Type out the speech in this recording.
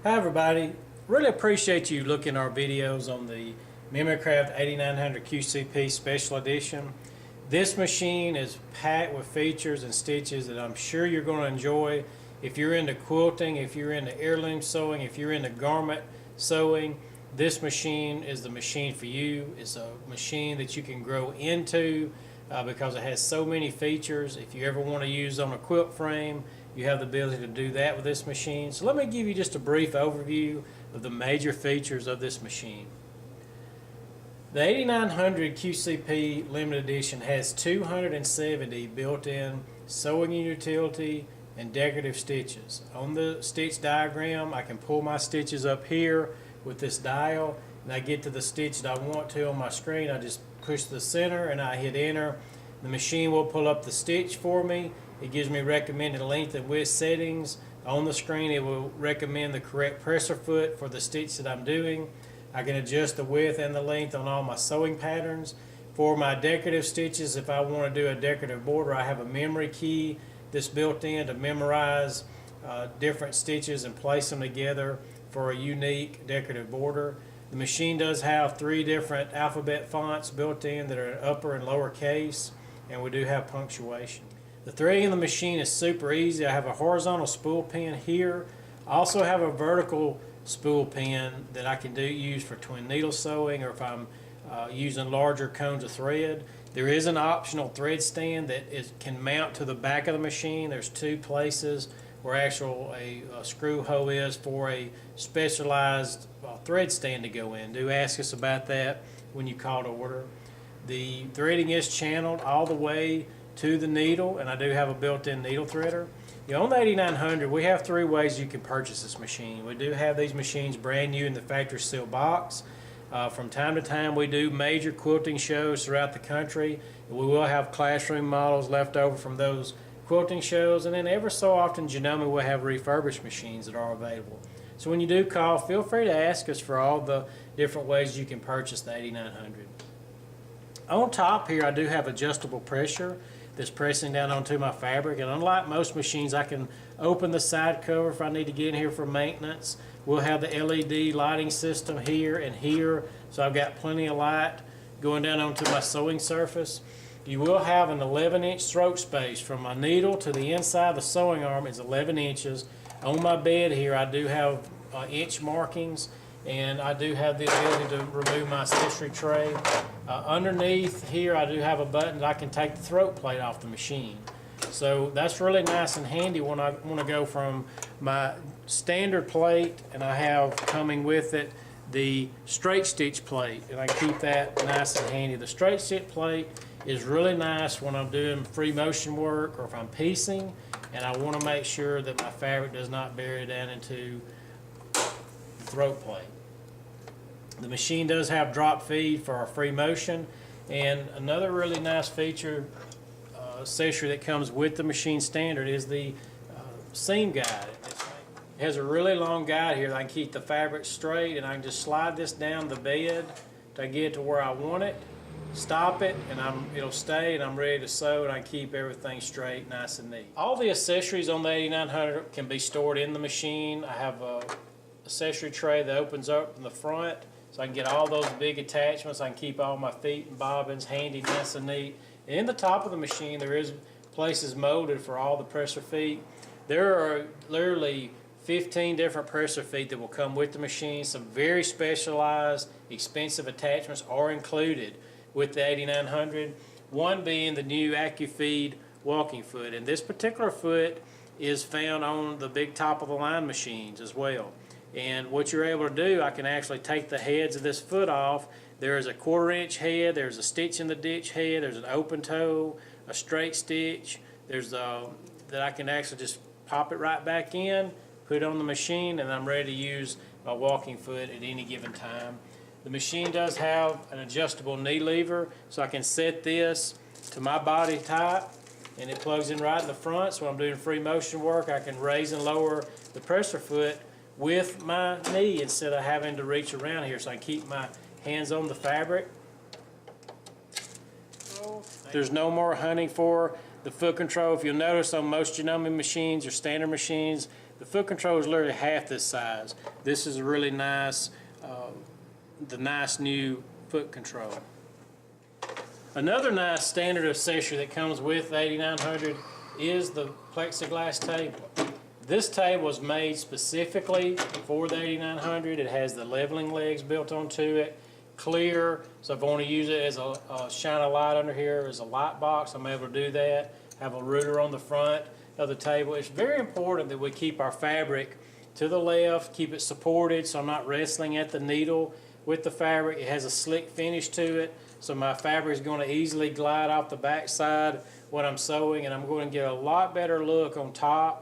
Hi everybody, really appreciate you looking at our videos on the Mimicraft 8900QCP Special Edition. This machine is packed with features and stitches that I'm sure you're going to enjoy. If you're into quilting, if you're into heirloom sewing, if you're into garment sewing, this machine is the machine for you. It's a machine that you can grow into because it has so many features. If you ever want to use on a quilt frame, you have the ability to do that with this machine. So let me give you just a brief overview of the major features of this machine. The 8900 QCP Limited Edition has 270 built-in sewing utility and decorative stitches. On the stitch diagram, I can pull my stitches up here with this dial, and I get to the stitch that I want to on my screen. I just push the center and I hit enter. The machine will pull up the stitch for me. It gives me recommended length and width settings. On the screen it will recommend the correct presser foot for the stitch that I'm doing. I can adjust the width and the length on all my sewing patterns. For my decorative stitches, if I want to do a decorative border, I have a memory key that's built in to memorize different stitches and place them together for a unique decorative border. The machine does have 3 different alphabet fonts built in that are upper and lower case, and we do have punctuation. The threading of the machine is super easy. I have a horizontal spool pin here. I also have a vertical spool pin that I can use for twin needle sewing, or if I'm using larger cones of thread. There is an optional thread stand that can mount to the back of the machine. There's 2 places where a screw hole is for a specialized thread stand to go in. Do ask us about that when you call to order. The threading is channeled all the way to the needle, and I do have a built-in needle threader. On the 8900, we have 3 ways you can purchase this machine. We do have these machines brand new in the factory seal box. From time to time we do major quilting shows throughout the country. We will have classroom models left over from those quilting shows, and then ever so often Janome will have refurbished machines that are available. So when you do call, feel free to ask us for all the different ways you can purchase the 8900. On top here I do have adjustable pressure that's pressing down onto my fabric, and unlike most machines, I can open the side cover if I need to get in here for maintenance. We'll have the LED lighting system here and here, so I've got plenty of light going down onto my sewing surface. You will have an 11-inch throat space from my needle to the inside of the sewing arm is 11 inches. On my bed here I do have inch markings, and I do have the ability to remove my accessory tray. Underneath here I do have a button that I can take the throat plate off the machine. So that's really nice and handy when I want to go from my standard plate, and I have coming with it the straight stitch plate, and I keep that nice and handy. The straight stitch plate is really nice when I'm doing free motion work or if I'm piecing and I want to make sure that my fabric does not bury down into the throat plate. The machine does have drop feed for our free motion, and another really nice feature accessory that comes with the machine standard is the seam guide. It has a really long guide here that I can keep the fabric straight, and I can just slide this down the bed to get it to where I want it, stop it, and it'll stay, and I'm ready to sew, and I keep everything straight, nice and neat. All the accessories on the 8900 can be stored in the machine. I have a accessory tray that opens up in the front, so I can get all those big attachments. I can keep all my feet and bobbins handy, nice and neat. And in the top of the machine there is places molded for all the presser feet. There are literally 15 different presser feet that will come with the machine. Some very specialized, expensive attachments are included with the 8900. One being the new AccuFeed walking foot, and this particular foot is found on the big top of the line machines as well. And what you're able to do, I can actually take the heads of this foot off. There is a 1/4-inch head, there's a stitch in the ditch head, there's an open toe, a straight stitch, there's that I can actually just pop it right back in, put it on the machine, and I'm ready to use my walking foot at any given time. The machine does have an adjustable knee lever, so I can set this to my body type, and it plugs in right in the front. So when I'm doing free motion work, I can raise and lower the presser foot with my knee instead of having to reach around here, so I can keep my hands on the fabric. There's no more hunting for the foot control. If you'll notice on most Janome machines or standard machines, The foot control is literally half this size. This is really nice, the nice new foot control. Another nice standard accessory that comes with the 8900 is the plexiglass table. This table was made specifically for the 8900. It has the leveling legs built onto it, clear, so if I want to use it as shine a light under here as a light box, I'm able to do that. Have a ruler on the front of the table. It's very important that we keep our fabric to the left, keep it supported so I'm not wrestling at the needle with the fabric. It has a slick finish to it, so my fabric is going to easily glide off the back side when I'm sewing, and I'm going to get a lot better look on top